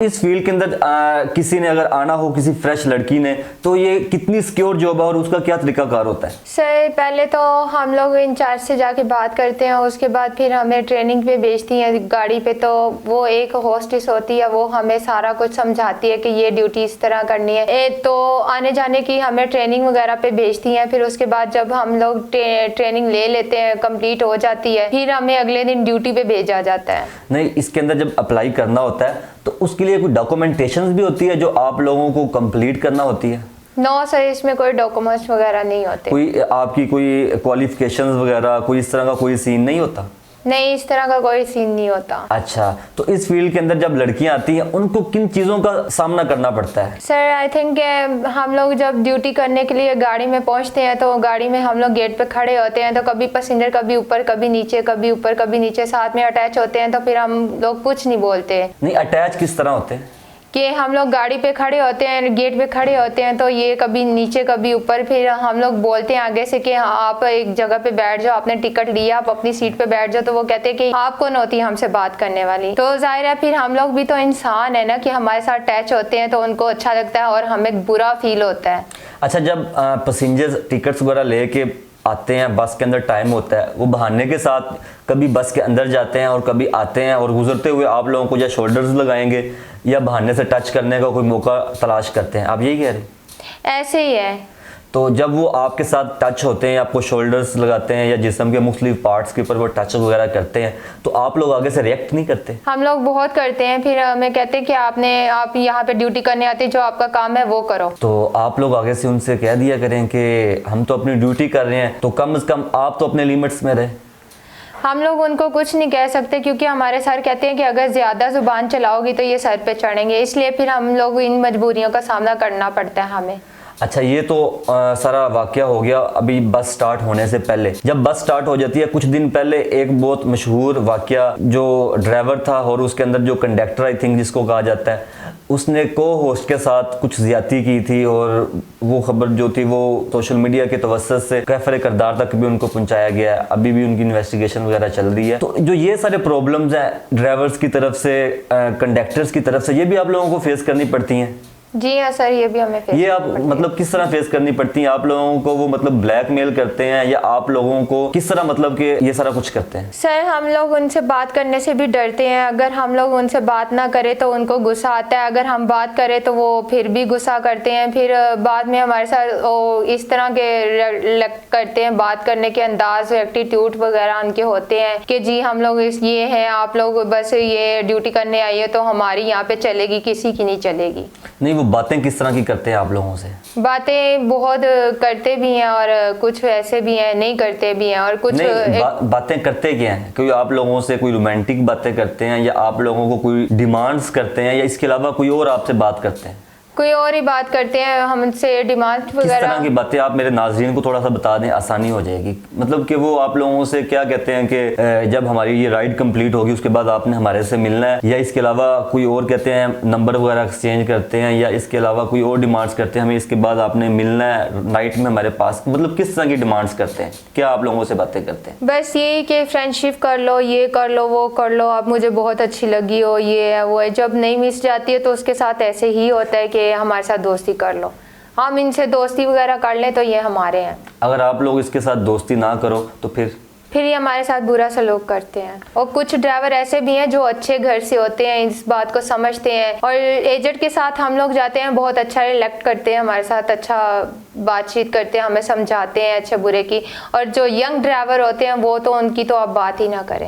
इस फील्ड के अंदर किसी ने अगर आना हो, किसी फ्रेश लड़की ने, तो ये कितनी सिक्योर जॉब है और उसका क्या तरीकाकार होता है? सर पहले तो हम लोग इंचार्ज से जाके बात करते हैं, उसके बाद फिर हमें ट्रेनिंग पे भेजती हैं गाड़ी पे। तो वो एक होस्टेस होती है, वो हमें सारा कुछ समझाती है कि ये ड्यूटी इस तरह करनी है। तो आने जाने की हमें ट्रेनिंग वगैरह पे भेजती हैं। फिर उसके बाद जब हम लोग ट्रेनिंग ले लेते हैं, कंप्लीट हो जाती है, फिर हमें अगले दिन ड्यूटी पे भेजा जाता है। नहीं, इसके अंदर जब अप्लाई करना होता है तो उसके लिए कोई डॉक्यूमेंटेशन भी होती है जो आप लोगों को कंप्लीट करना होती है? नो सर, इसमें कोई डॉक्यूमेंट्स वगैरह नहीं होते। कोई आपकी कोई क्वालिफिकेशंस वगैरह कोई इस तरह का कोई सीन नहीं होता? नहीं, इस तरह का कोई सीन नहीं होता। अच्छा, तो इस फील्ड के अंदर जब लड़कियां आती हैं उनको किन चीज़ों का सामना करना पड़ता है? सर आई थिंक हम लोग जब ड्यूटी करने के लिए गाड़ी में पहुंचते हैं तो गाड़ी में हम लोग गेट पे खड़े होते हैं, तो कभी पैसेंजर कभी ऊपर कभी नीचे, कभी ऊपर कभी नीचे, साथ में अटैच होते हैं। तो फिर हम लोग कुछ नहीं बोलते। नहीं, अटैच किस तरह होते हैं? कि हम लोग गाड़ी पे खड़े होते हैं, गेट पे खड़े होते हैं, तो ये कभी नीचे कभी ऊपर। फिर हम लोग बोलते हैं आगे से कि आप एक जगह पे बैठ जाओ, आपने टिकट लिया, आप अपनी सीट पे बैठ जाओ। तो वो कहते हैं कि आप कौन होती है हमसे बात करने वाली। तो जाहिर है फिर हम लोग भी तो इंसान है ना, कि हमारे साथ अटैच होते हैं तो उनको अच्छा लगता है और हमें बुरा फील होता है। अच्छा, जब पैसेंजर्स टिकट्स वगैरह लेके आते हैं, बस के अंदर टाइम होता है, वो बहाने के साथ कभी बस के अंदर जाते हैं और कभी आते हैं और गुजरते हुए आप लोगों को या शोल्डर्स लगाएंगे या बहाने से टच करने का कोई मौका तलाश करते हैं, आप यही कह रहे हैं? ऐसे ही है। तो जब वो आपके साथ टच होते हैं, आपको शोल्डर्स लगाते हैं या जिस्म के मुख्तलिफ पार्ट्स के ऊपर वो टच वगैरह करते हैं, तो आप लोग आगे से रिएक्ट नहीं करते? हम लोग बहुत करते हैं। फिर हमें कहते हैं कि आप यहाँ पे ड्यूटी करने आते, जो आपका काम है वो करो। तो आप लोग आगे से उनसे कह दिया करें कि हम तो अपनी ड्यूटी कर रहे हैं, तो कम से कम आप तो अपने लिमिट्स में रहे। हम लोग उनको कुछ नहीं कह सकते, क्योंकि हमारे सर कहते हैं कि अगर ज़्यादा ज़ुबान चलाओगी तो ये सर पे चढ़ेंगे। इसलिए फिर हम लोग इन मजबूरियों का सामना करना पड़ता है हमें। अच्छा, ये तो सारा वाकया हो गया अभी बस स्टार्ट होने से पहले। जब बस स्टार्ट हो जाती है, कुछ दिन पहले एक बहुत मशहूर वाकया, जो ड्राइवर था और उसके अंदर जो कंडक्टर आई थिंक जिसको कहा जाता है, उसने को होस्ट के साथ कुछ ज्यादती की थी और वो खबर जो थी वो सोशल मीडिया के तवस्सुत से कैफरे करदार तक भी उनको पहुंचाया गया है। अभी भी उनकी इन्वेस्टिगेशन वगैरह चल रही है। तो जो ये सारे प्रॉब्लम्स हैं ड्राइवर्स की तरफ से, कंडक्टर्स की तरफ से, ये भी आप लोगों को फेस करनी पड़ती हैं? जी हाँ सर, ये भी हमें फेस ये आप मतलब किस तरह फेस करनी पड़ती है? आप लोगों को वो मतलब ब्लैकमेल करते हैं या आप लोगों को किस तरह मतलब कि ये सारा कुछ करते हैं? सर हम लोग उनसे बात करने से भी डरते हैं। अगर हम लोग उनसे बात ना करें तो उनको गुस्सा आता है, अगर हम बात करें तो वो फिर भी गुस्सा करते हैं। फिर बाद में हमारे साथ वो इस तरह के करते हैं, बात करने के अंदाज, एटीट्यूड वगैरह उनके होते हैं कि जी हम लोग ये हैं, आप लोग बस ये ड्यूटी करने आई है तो हमारी यहाँ पे चलेगी, किसी की नहीं चलेगी। नहीं, वो बातें किस तरह की करते हैं आप लोगों से? बातें बहुत करते भी हैं और कुछ ऐसे भी हैं नहीं करते भी हैं। और कुछ बातें करते क्या हैं? कोई आप लोगों से कोई रोमांटिक बातें करते हैं या आप लोगों को कोई डिमांड्स करते हैं या इसके अलावा कोई और आपसे बात करते हैं? कोई और ही बात करते हैं हमसे, डिमांड वगैरह। किस तरह की बातें? आप मेरे नाज़रीन को थोड़ा सा बता दें, आसानी हो जाएगी। मतलब कि वो आप लोगों से क्या कहते हैं कि जब हमारी ये राइड कंप्लीट होगी उसके बाद आपने हमारे से मिलना है, या इसके अलावा कोई और कहते हैं नंबर वगैरह एक्सचेंज करते हैं, या इसके अलावा कोई और डिमांड्स करते हैं हमें इसके बाद आपने मिलना है नाइट में हमारे पास? मतलब किस तरह की डिमांड्स करते हैं? क्या आप लोगों से बातें करते हैं? बस यही कि फ्रेंडशिप कर लो, ये कर लो, वो कर लो, आप मुझे बहुत अच्छी लगी हो, ये है वो है। जब नहीं मिस जाती है तो उसके साथ ऐसे ही होता है कि हमारे साथ दोस्ती कर लो, हम इनसे दोस्ती वगैरह कर लें तो ये हमारे हैं। अगर आप लोग इसके साथ दोस्ती ना करो तो फिर ये हमारे साथ बुरा सलूक करते हैं। और कुछ ड्राइवर ऐसे भी हैं जो अच्छे घर से होते हैं, इस बात को समझते हैं, और एजेंट के साथ हम लोग जाते हैं, बहुत अच्छा रिलेक्ट करते हैं, हमारे साथ अच्छा बातचीत करते हैं, हमें समझाते हैं अच्छे बुरे की। और जो यंग ड्राइवर होते हैं वो तो उनकी तो आप बात ही ना करें।